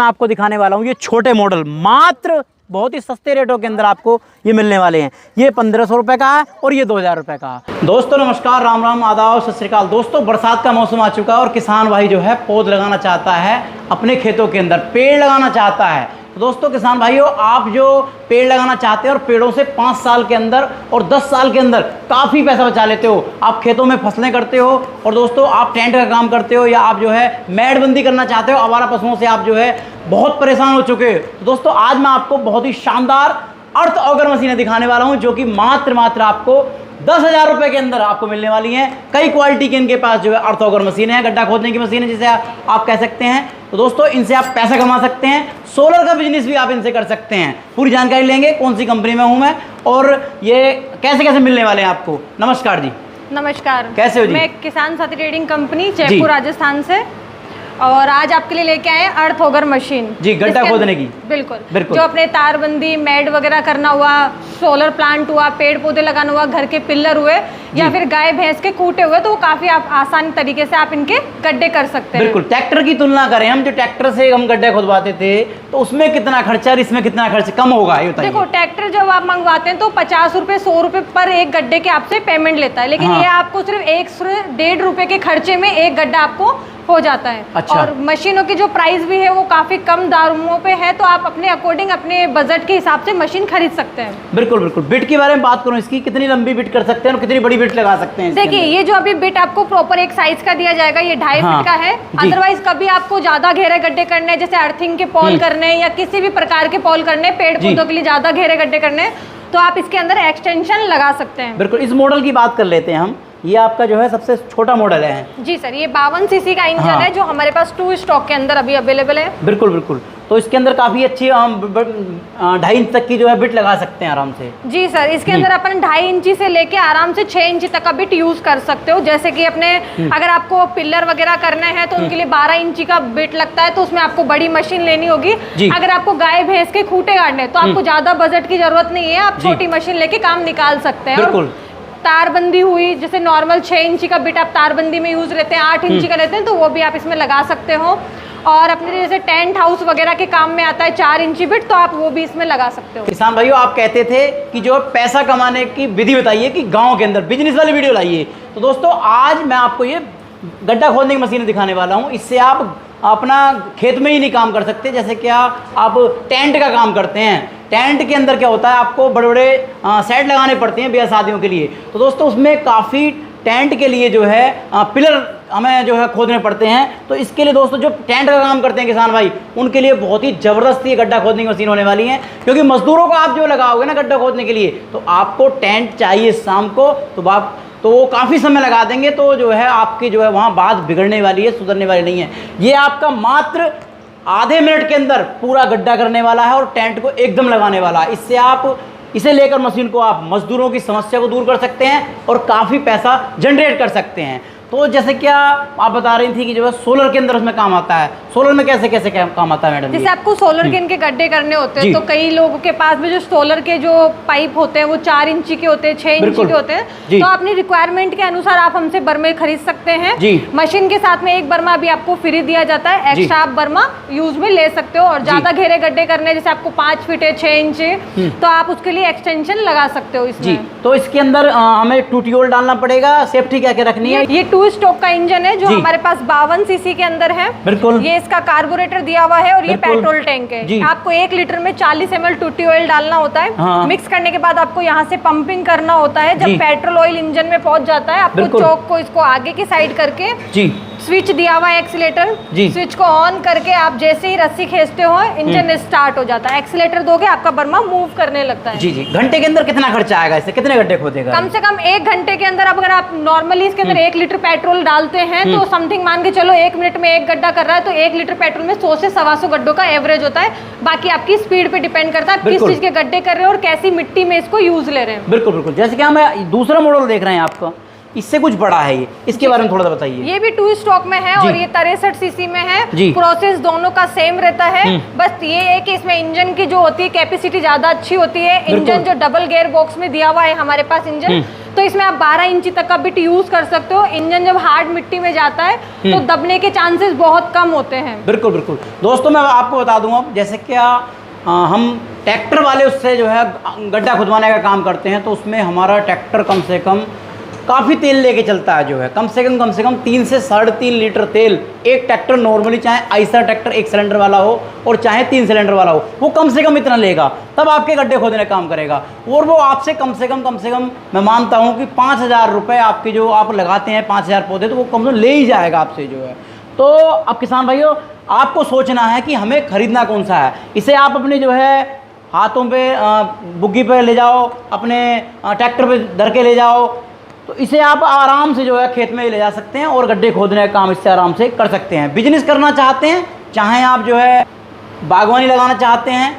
मैं आपको दिखाने वाला हूँ ये छोटे मॉडल, मात्र बहुत ही सस्ते रेटों के अंदर आपको ये मिलने वाले हैं। ये 1500 रुपये का है और ये 2000 रुपये का है। दोस्तों नमस्कार, राम राम, आदाब, सत श्री अकाल। दोस्तों बरसात का मौसम आ चुका है और किसान भाई जो है पौध लगाना चाहता है अपने खेतों के अंदर, पेड़ लगाना चाहता है। तो दोस्तों किसान भाइयों, आप जो पेड़ लगाना चाहते हैं और पेड़ों से 5 साल के अंदर और 10 साल के अंदर काफ़ी पैसा बचा लेते हो, आप खेतों में फसलें करते हो और दोस्तों आप टेंट का काम करते हो या आप जो है मेड़बंदी करना चाहते हो, आवारा पशुओं से आप जो है बहुत परेशान हो चुके हो, तो दोस्तों आज मैं आपको बहुत ही शानदार अर्थ ऑगर मशीनें दिखाने वाला हूं जो कि मात्र आपको 10,000 रुपये के अंदर आपको मिलने वाली हैं। कई क्वालिटी के इनके पास जो है अर्थ ऑगर मशीनें हैं, गड्ढा खोदने की मशीन है जिसे आप कह सकते हैं। तो दोस्तों इनसे आप पैसा कमा सकते हैं, सोलर का बिजनेस भी आप इनसे कर सकते हैं। पूरी जानकारी लेंगे कौन सी कंपनी में हूं मैं और ये कैसे कैसे मिलने वाले हैं आपको। नमस्कार जी। नमस्कार, कैसे हो जी? मैं किसान साथी ट्रेडिंग कंपनी जयपुर राजस्थान से, और आज आपके लिए लेके आए अर्थ ऑगर मशीन जी, गड्ढा खोदने की। बिल्कुल जो अपने तारबंदी मैड वगैरह करना हुआ, सोलर प्लांट हुआ, पेड़ पौधे लगाना हुआ, घर के पिल्लर हुए या फिर गाय भैंस के खूंटे हुए, तो वो काफी आप आसान तरीके से आप इनके गड्ढे कर सकते हैं। बिल्कुल। ट्रैक्टर की तुलना करें हम, जो ट्रैक्टर से हम गड्ढे खुदवाते थे तो उसमें कितना खर्चा और इसमें कितना खर्च कम होगा ये बताइए। देखो ट्रैक्टर जब आप मंगवाते हैं तो 50 रुपए 100 रुपए पर एक गड्ढे के आपसे पेमेंट लेता है, लेकिन ये आपको सिर्फ 1 से 1.5 रुपए के खर्चे में एक गड्ढा आपको हो जाता है। अच्छा। और मशीनों की जो प्राइस भी है वो काफी कम दामों पे है, तो आप अपने अकॉर्डिंग अपने बजट के हिसाब से मशीन खरीद सकते हैं। बिल्कुल बिल्कुल। बिट के बारे में बात करूं, इसकी कितनी लंबी बिट कर सकते हैं और कितनी बड़ी बिट लगा सकते हैं? देखिए ये जो अभी बिट आपको प्रॉपर एक साइज का दिया जाएगा, ये 2.5 फीट का है। अदरवाइज कभी आपको ज्यादा घेरे गड्ढे करने हैं, जैसे अर्थिंग के पॉल करने हैं या किसी भी प्रकार के पॉल करने, पेड़ पौधों के लिए ज्यादा घेरे गड्ढे करने, तो आप इसके अंदर एक्सटेंशन लगा सकते हैं। बिल्कुल। इस मॉडल की बात कर लेते हैं हम। ये आपका जो है सबसे छोटा मॉडल है। जी सर, ये 52 सीसी का इंजन है जो हमारे पास 2 स्टॉक के अंदर अभी अवेलेबल है। बिल्कुल बिल्कुल। तो इसके अंदर काफी अच्छी 2.5 इंच तक की जो है बिट लगा सकते हैं आराम से। जी सर, इसके अंदर अपन 2.5 इंची से लेके आराम से 6 इंची तक का बिट यूज कर सकते हो। जैसे कि अपने अगर आपको पिल्लर वगैरह करने हैं तो उनके लिए 12 इंची का बिट लगता है, तो उसमें आपको बड़ी मशीन लेनी होगी। अगर आपको गाय भैंस के खूंटे काटने तो आपको ज्यादा बजट की जरूरत नहीं है, आप छोटी मशीन लेके काम निकाल सकते हैं। बिल्कुल। तारबंदी हुई, जैसे नॉर्मल 6 इंची का बिट आप तारबंदी में यूज लेते हैं, 8 इंची का लेते हैं, तो वो भी आप इसमें लगा सकते हो। और अपने जैसे टेंट हाउस वगैरह के काम में आता है 4 इंची बिट, तो आप वो भी इसमें लगा सकते हो। किसान भाइयों, आप कहते थे कि जो पैसा कमाने की विधि बताइए कि गांव के अंदर बिजनेस वाली वीडियो लाइए, तो दोस्तों आज मैं आपको ये गड्ढा खोदने की मशीन दिखाने वाला हूँ। इससे आप अपना खेत में ही नहीं काम कर सकते, जैसे क्या आप टेंट का काम करते हैं। टेंट के अंदर क्या होता है, आपको बड़े बड़े सेट लगाने पड़ते हैं ब्याह शादियों के लिए, तो दोस्तों उसमें काफ़ी टेंट के लिए जो है पिलर हमें जो है खोदने पड़ते हैं। तो इसके लिए दोस्तों जो टेंट का काम करते हैं किसान भाई, उनके लिए बहुत ही ज़बरदस्त ये गड्ढा खोदने की मशीन होने वाली है, क्योंकि मजदूरों को आप जो लगाओगे ना गड्ढा खोदने के लिए, तो आपको टेंट चाहिए शाम को, तो वो काफ़ी समय लगा देंगे, तो जो है आपकी जो है वहाँ बात बिगड़ने वाली है, सुधरने वाली नहीं है। ये आपका मात्र आधे मिनट के अंदर पूरा गड्ढा करने वाला है और टेंट को एकदम लगाने वाला है। इससे आप इसे लेकर मशीन को आप मजदूरों की समस्या को दूर कर सकते हैं और काफ़ी पैसा जनरेट कर सकते हैं। तो जैसे क्या आप बता रही थी कि जो है सोलर के अंदर उसमें काम आता है, सोलर में कैसे कैसे काम आता है मैडम? जैसे आपको सोलर के इनके गड्ढे करने होते हैं, तो कई लोगों के पास में जो सोलर के जो पाइप होते हैं वो 4 इंची के होते हैं, 6 इंची के होते हैं, तो अपनी रिक्वायरमेंट के अनुसार आप हमसे बर्मे खरीद सकते हैं। मशीन के साथ में एक बर्मा भी आपको फ्री दिया जाता है, एक्स्ट्रा आप बर्मा यूज में ले सकते हो। और ज्यादा घेरे गड्ढे करने, जैसे आपको 5 फीट है, 6 इंच, तो आप उसके लिए एक्सटेंशन लगा सकते हो इसमें। तो इसके अंदर हमें टूटियोल डालना पड़ेगा, सेफ्टी क्या क्या रखनी है? ये 2 स्टॉक का इंजन है जो हमारे पास 52 सीसी के अंदर है। बिल्कुल। ये इसका कार्बोरेटर दिया हुआ है और ये पेट्रोल टैंक है। आपको 1 लीटर में 40 ml टूटी ऑयल डालना होता है। मिक्स करने के बाद आपको यहाँ से पंपिंग करना होता है। जब पेट्रोल ऑयल इंजन में पहुंच जाता है, आपको चौक को इसको आगे की साइड करके स्विच दिया हुआ है एक्सीलेटर, स्विच को ऑन करके आप जैसे ही रस्सी खींचते हो इंजन स्टार्ट हो जाता है। एक्सीलेटर दोगे आपका बर्मा मूव करने लगता है। जी। घंटे के अंदर कितना खर्चा आएगा इससे, कितने गड्ढे खोदेगा? कम से कम 1 घंटे के अंदर अगर आप नॉर्मली इसके अंदर 1 लीटर पेट्रोल डालते हैं तो समथिंग मान के चलो 1 मिनट में 1 गड्ढा कर रहा है, तो 1 लीटर पेट्रोल में 100 से 125 गड्ढों का एवरेज होता है। बाकी आपकी स्पीड पे डिपेंड करता है किस चीज के गड्ढे कर रहे हो और कैसी मिट्टी में इसको यूज ले रहे हैं। बिल्कुल बिल्कुल। जैसे कि हम दूसरा मॉडल देख रहे हैं आपका, इससे कुछ बड़ा है ये, इसके बारे में थोड़ा सा बताइए। ये भी 2 स्टॉक में है और ये 63 सीसी में है। प्रोसेस दोनों का सेम रहता है, बस ये है कि इसमें इंजन की जो होती है कैपेसिटी ज्यादा अच्छी होती है। इंजन जो डबल गियर बॉक्स में दिया हुआ है हमारे पास इंजन, तो इसमें आप 12 इंची तक का बिट यूज कर सकते हो। इंजन जब हार्ड मिट्टी में जाता है तो दबने के चांसेस बहुत कम होते हैं। बिल्कुल बिल्कुल दोस्तों, मैं आपको बता दूंगा, जैसे क्या हम ट्रैक्टर वाले उससे जो है गड्ढा खुदवाने का काम करते हैं, तो उसमें हमारा ट्रैक्टर कम से कम काफ़ी तेल लेके चलता है, जो है कम से कम 3 से 3.5 लीटर तेल एक ट्रैक्टर नॉर्मली, चाहे आइसर ट्रैक्टर 1 सिलेंडर वाला हो और चाहे 3 सिलेंडर वाला हो, वो कम से कम इतना लेगा, तब आपके गड्ढे खोदने का काम करेगा। और वो आपसे कम से कम मैं मानता हूँ कि 5,000 रुपये आपके जो आप लगाते हैं 5,000 पौधे, तो वो कम से कम ले ही जाएगा आपसे जो है। तो अब किसान भाइयों, आपको सोचना है कि हमें ख़रीदना कौन सा है। इसे आप अपने जो है हाथों पे बुग्गी पे ले जाओ, अपने ट्रैक्टर पे धर के ले जाओ, तो इसे आप आराम से जो है खेत में ले जा सकते हैं और गड्ढे खोदने का काम इससे आराम से कर सकते हैं। बिजनेस करना चाहते हैं, चाहे आप जो है बागवानी लगाना चाहते हैं,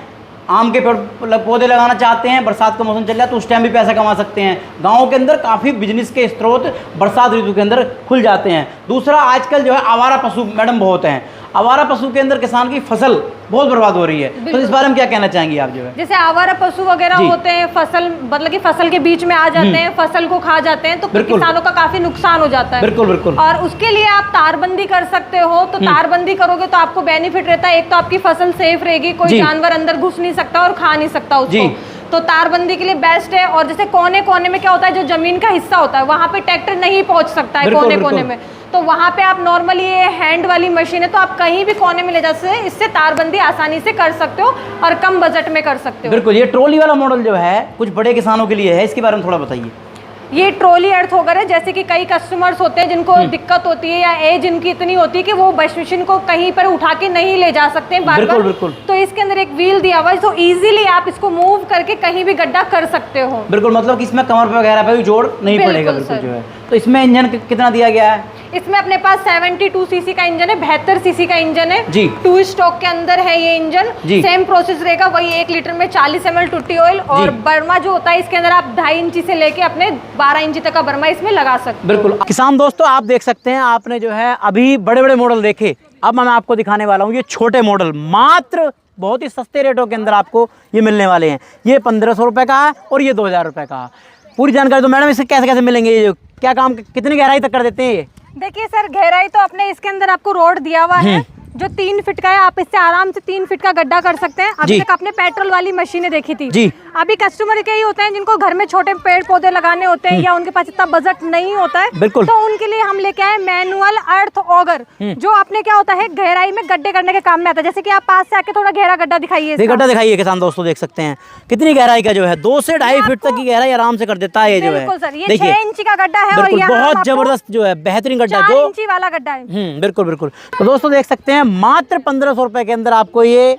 आम के पौधे लगाना चाहते हैं, बरसात का मौसम चल रहा है तो उस टाइम भी पैसा कमा सकते हैं। गाँव के अंदर काफ़ी बिजनेस के स्रोत बरसात ऋतु के अंदर खुल जाते हैं। दूसरा, आजकल जो है आवारा पशु मैडम बहुत हैं, आवारा पशु के अंदर किसान की फसल बहुत बर्बाद हो रही है, तो इस बारे में क्या कहना चाहेंगी आप? जो है जैसे आवारा पशु वगैरह होते हैं, फसल मतलब कि फसल के बीच में आ जाते हैं, फसल को खा जाते हैं, तो किसानों का काफी नुकसान हो जाता है। बिल्कुल बिल्कुल। और उसके लिए आप तारबंदी कर सकते हो, तो तारबंदी करोगे तो आपको बेनिफिट रहता है। एक तो आपकी फसल सेफ रहेगी, कोई जानवर अंदर घुस नहीं सकता और खा नहीं सकता उसको, तो तारबंदी के लिए बेस्ट है। और जैसे कोने कोने में क्या होता है, जो जमीन का हिस्सा होता है वहां पे ट्रैक्टर नहीं पहुंच सकता है कोने कोने में, तो वहां पे आप नॉर्मली ये हैंड वाली मशीन है, तो आप कहीं भी कोने में ले जा सकते हैं। इससे तारबंदी आसानी से कर सकते हो और कम बजट में कर सकते हो। बिल्कुल। ये ट्रॉली वाला मॉडल जो है कुछ बड़े किसानों के लिए है, इसके बारे में थोड़ा बताइए। ये ट्रॉली अर्थ वगैरह, जैसे कि कई कस्टमर्स होते हैं जिनको दिक्कत होती है या एज इनकी इतनी होती है कि वो वॉश मशीन को कहीं पर उठा के नहीं ले जा सकते हैं बार-बार, बिल्कुल। तो इसके अंदर एक व्हील दिया हुआ है, तो इजीली आप इसको मूव करके कहीं भी गड्ढा कर सकते हो। बिल्कुल, मतलब कि इसमें कमर पे वगैरह पे भी जोड़ नहीं पड़ेगा। बिल्कुल जो है। तो इसमें इंजन कितना दिया गया है? इसमें अपने पास 72 सीसी का इंजन है, 72 सीसी का इंजन है जी। 2 स्टॉक के अंदर है ये इंजन। सेम प्रोसेस रहेगा, वही 1 लीटर में 40 ml टूटी ऑयल। और बर्मा जो होता है इसके अंदर आप 2.5 इंची से लेके अपने 12 इंची तक का बर्मा इसमें लगा सकते हो। बिल्कुल। किसान दोस्तों, आप देख सकते हैं, आपने जो है अभी बड़े बड़े मॉडल देखे, अब मैं आपको दिखाने वाला हूँ ये छोटे मॉडल, मात्र बहुत ही सस्ते रेटों के अंदर आपको ये मिलने वाले हैं। ये 1500 रुपये का है और ये 2000 रुपये का है। पूरी जानकारी तो मैडम इससे कैसे कैसे मिलेंगे, ये क्या काम, कितनी गहराई तक कर देते हैं ये? देखिए सर, गहराई तो अपने इसके अंदर आपको रोड दिया हुआ है जो 3 फीट का है, आप इससे आराम से 3 फीट का गड्ढा कर सकते हैं। अभी तक आपने पेट्रोल वाली मशीनें देखी थी जी। अभी कस्टमर के ही होते हैं जिनको घर में छोटे पेड़ पौधे लगाने होते हैं या उनके पास इतना बजट नहीं होता है, बिल्कुल, तो उनके लिए हम लेके आए मैनुअल अर्थ ऑगर, जो आपने क्या होता है गहराई में गड्ढे करने के काम में आता है। जैसे कि आप पास से आके थोड़ा गहरा गड्ढा दिखाइए, गड्ढा दिखाइए किसान दोस्तों, देख सकते हैं कितनी गहराई का जो है 2 से 2.5 फीट तक की गहराई आराम से कर देता है ये जो है। सर, ये 6 इंची का गड्ढा है और बहुत जबरदस्त जो है, बेहतरीन गड्ढा, 4 इंची वाला गड्ढा है। बिल्कुल बिल्कुल। तो दोस्तों देख सकते हैं, मात्र 1500 रुपए के अंदर आपको ये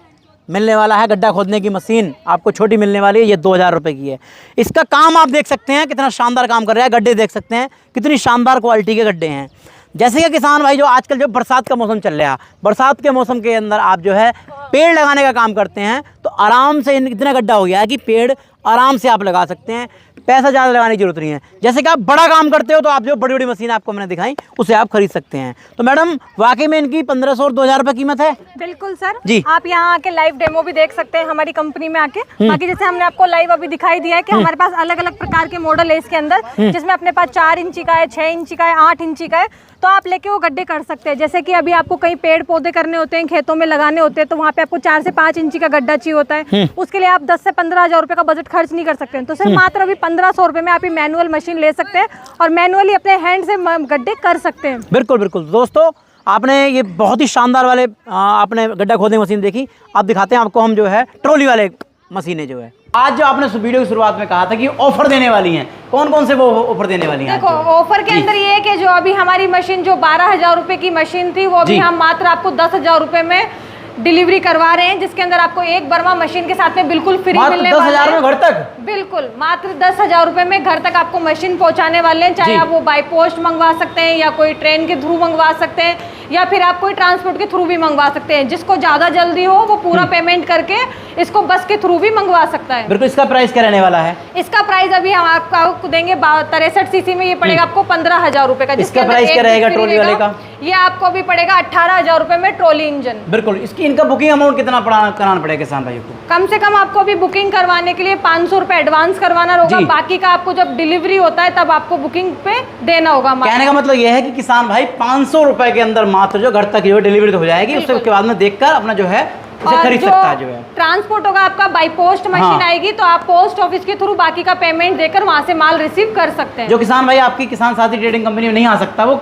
मिलने वाला है गड्ढा खोदने की मशीन। आपको छोटी मिलने वाली है, ये 2000 रुपए की है। इसका काम आप देख सकते हैं कितना शानदार काम कर रहा है। गड्ढे देख सकते हैं कितनी शानदार क्वालिटी के गड्ढे हैं। जैसे कि किसान भाई जो आजकल जो बरसात का मौसम चल रहा है, बरसात के मौसम के अंदर आप जो है पेड़ लगाने का काम करते हैं, तो आराम से इतना गड्ढा हो गया है कि पेड़ आराम से आप लगा सकते हैं, पैसा ज़्यादा लगाने की जरूरत नहीं है। जैसे कि आप बड़ा काम करते हो तो आप जो बड़ी बड़ी मशीन आपको मैंने दिखाई उसे आप खरीद सकते हैं। तो मैडम वाकई में इनकी 1500 और 2000 रुपये कीमत है। बिल्कुल सर जी, आप यहाँ आके लाइव डेमो भी देख सकते हैं हमारी कंपनी में आके। बाकी जैसे हमने आपको लाइव अभी दिखाई दिया है कि हमारे पास अलग अलग प्रकार के मॉडल है इसके अंदर, जिसमें अपने पास 4 इंची का है, 6 इंची का है, 8 इंची का है, तो आप लेके वो गड्ढे कर सकते हैं। जैसे कि अभी आपको कहीं पेड़ पौधे करने होते हैं, खेतों में लगाने होते हैं, तो वहाँ पे आपको 4 से 5 इंची का गड्ढा चाहिए होता है, उसके लिए आप 10 से 15 हजार रुपए का बजट खर्च नहीं कर सकते हैं। तो सर मात्र अभी 1500 रुपए में आप मैनुअल मशीन ले सकते हैं और मैनुअली अपने हैंड से गड्ढे कर सकते हैं। बिल्कुल बिल्कुल। दोस्तों आपने ये बहुत ही शानदार वाले आपने गड्ढा खोदने मशीन देखी, आप दिखाते हैं आपको हम जो है ट्रॉली वाले मशीनें जो है। आज जो आपने वीडियो की शुरुआत में कहा था कि ऑफर देने वाली हैं, कौन कौन से वो ऑफर देने वाली हैं? देखो ऑफर के अंदर ये है कि जो अभी हमारी मशीन जो 12,000 रुपए की मशीन थी, वो अभी हम मात्र आपको 10,000 रुपए में डिलीवरी करवा रहे हैं, जिसके अंदर आपको एक बर्मा मशीन के साथ में बिल्कुल फ्री मिलने वाला है। 10,000 में घर तक? बिल्कुल, मात्र 10,000 रुपए में घर तक आपको मशीन पहुंचाने वाले हैं। चाहे आप वो बाय पोस्ट मंगवा सकते हैं या कोई ट्रेन के थ्रू मंगवा सकते हैं या फिर आप कोई ट्रांसपोर्ट के थ्रू भी मंगवा सकते हैं। जिसको ज़्यादा जल्दी हो वो पूरा पेमेंट करके इसको बस के थ्रू भी मंगवा सकता है। बिल्कुल। इसका प्राइस क्या रहने वाला है? इसका प्राइस अभी हम आपको देंगे 63 सीसी में, ये पड़ेगा आपको 15,000 रुपए का। इसका प्राइस क्या रहेगा ट्रॉली वाले का? ये आपको अभी पड़ेगा 18,000 रुपए में ट्रॉली इंजन। बिल्कुल। इसकी इनका बुकिंग अमाउंट कितना कराना पड़ेगा किसान भाई को? कम से कम आपको अभी बुकिंग करवाने के लिए 500 रुपए एडवांस करवाना होगा, बाकी का आपको जब डिलीवरी होता है तब आपको बुकिंग पे देना होगा। कहने का मतलब यह है कि किसान भाई 500 रुपए के अंदर मात्र जो घर तक जो डिलीवरी हो जाएगी, उसके बाद में देखकर अपना जो है खरीद सकता है। जो है ट्रांसपोर्ट होगा आपका बाई पोस्ट मशीन आएगी, तो आप पोस्ट ऑफिस के थ्रू बाकी का पेमेंट देकर वहां से माल रिसीव कर सकते हैं। जो किसान भाई आपकी किसान साथी ट्रेडिंग कंपनी में नहीं आ सकता, वो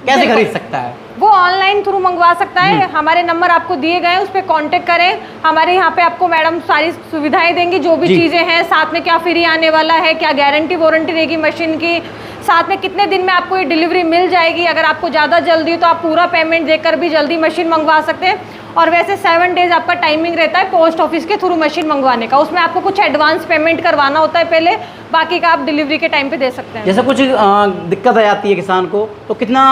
कैसे खरीद सकता है? वो ऑनलाइन थ्रू मंगवा सकता है। हमारे नंबर आपको दिए गए हैं, उस पर कांटेक्ट करें। हमारे यहाँ पे आपको मैडम सारी सुविधाएं देंगी, जो भी चीजें हैं, साथ में क्या फ्री आने वाला है, क्या गारंटी वारंटी रहेगी मशीन की, साथ में कितने दिन में आपको ये डिलीवरी मिल जाएगी। अगर आपको ज़्यादा जल्दी हो तो आप पूरा पेमेंट देकर भी जल्दी मशीन मंगवा सकते हैं। और वैसे 7 डेज आपका टाइमिंग रहता है पोस्ट ऑफिस के थ्रू मशीन मंगवाने का। उसमें आपको कुछ एडवांस पेमेंट करवाना होता है पहले, बाकी का आप डिलीवरी के टाइम पे दे सकते हैं। जैसे कुछ दिक्कत आ जाती है किसान को, तो कितना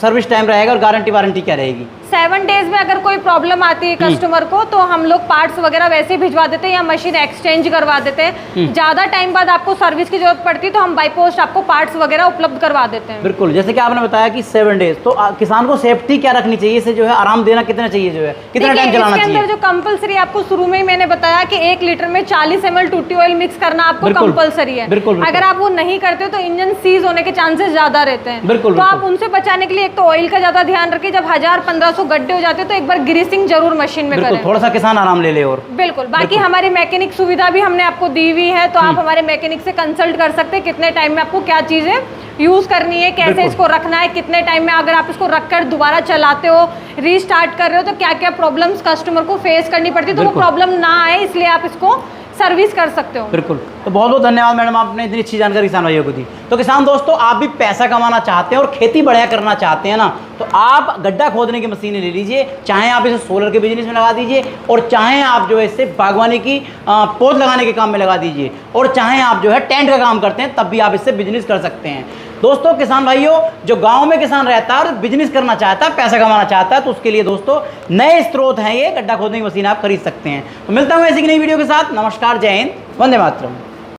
सर्विस टाइम रहेगा और गारंटी वारंटी क्या रहेगी? 7 डेज में अगर कोई प्रॉब्लम आती है कस्टमर को, तो हम लोग पार्ट्स वगैरह वैसे भिजवा देते हैं या मशीन एक्सचेंज करवा देते हैं। ज्यादा टाइम बाद आपको सर्विस की जरूरत पड़ती है तो हम बाई पोस्ट आपको पार्ट्स वगैरह उपलब्ध करवा देते हैं। बिल्कुल। जैसे कि आपने बताया कि 7 डेज, तो किसान को सेफ्टी क्या रखनी चाहिए, इसे जो है आराम देना कितना चाहिए, जो है कितना टाइम चलाना चाहिए? जो कंपलसरी आपको शुरू में ही मैंने बताया कि 1 लीटर में 40 ml टूटी ऑयल मिक्स करना आपको कंपलसरी है। बिल्कुल। अगर आप वो नहीं करते हो तो इंजन सीज होने के चांसेस ज्यादा रहते हैं। बिल्कुल। तो आप उनसे बचाने के लिए एक तो ऑयल का ज्यादा ध्यान रखिए। जब 1000-1500 गड्ढे हो जाते हैं तो एक बार ग्रीसिंग जरूर मशीन में करें, थोड़ा सा किसान आराम ले ले। और बिल्कुल, बाकी हमारी मैकेनिक सुविधा भी हमने आपको दी हुई है, तो आप हमारे मैकेनिक से कंसल्ट कर सकते हैं कितने टाइम में आपको क्या चीजें यूज करनी है, कैसे इसको रखना है, कितने टाइम में अगर आप इसको रखकर दोबारा चलाते हो, रीस्टार्ट कर रहे हो, तो क्या क्या प्रॉब्लम्स कस्टमर को फेस करनी पड़ती है, तो वो प्रॉब्लम ना आए इसलिए आप इसको सर्विस कर सकते हो। बिल्कुल। तो बहुत बहुत धन्यवाद मैडम, आपने इतनी अच्छी जानकारी किसान भाइयों को दी। तो किसान दोस्तों, आप भी पैसा कमाना चाहते हैं और खेती बढ़िया करना चाहते हैं ना, तो आप गड्ढा खोदने की मशीनें ले लीजिए। चाहे आप इसे सोलर के बिजनेस में लगा दीजिए, और चाहे आप जो है इससे बागवानी की पौध लगाने के काम में लगा दीजिए, और चाहे आप जो है टेंट का काम करते हैं तब भी आप इससे बिजनेस कर सकते हैं। दोस्तों किसान भाइयों, जो गांव में किसान रहता है और बिजनेस करना चाहता है, पैसा कमाना चाहता है, तो उसके लिए दोस्तों नए स्रोत हैं ये गड्ढा खोदने की मशीन आप खरीद सकते हैं। तो मिलता हूँ ऐसी की नई वीडियो के साथ। नमस्कार, जय हिंद, वंदे मातरम।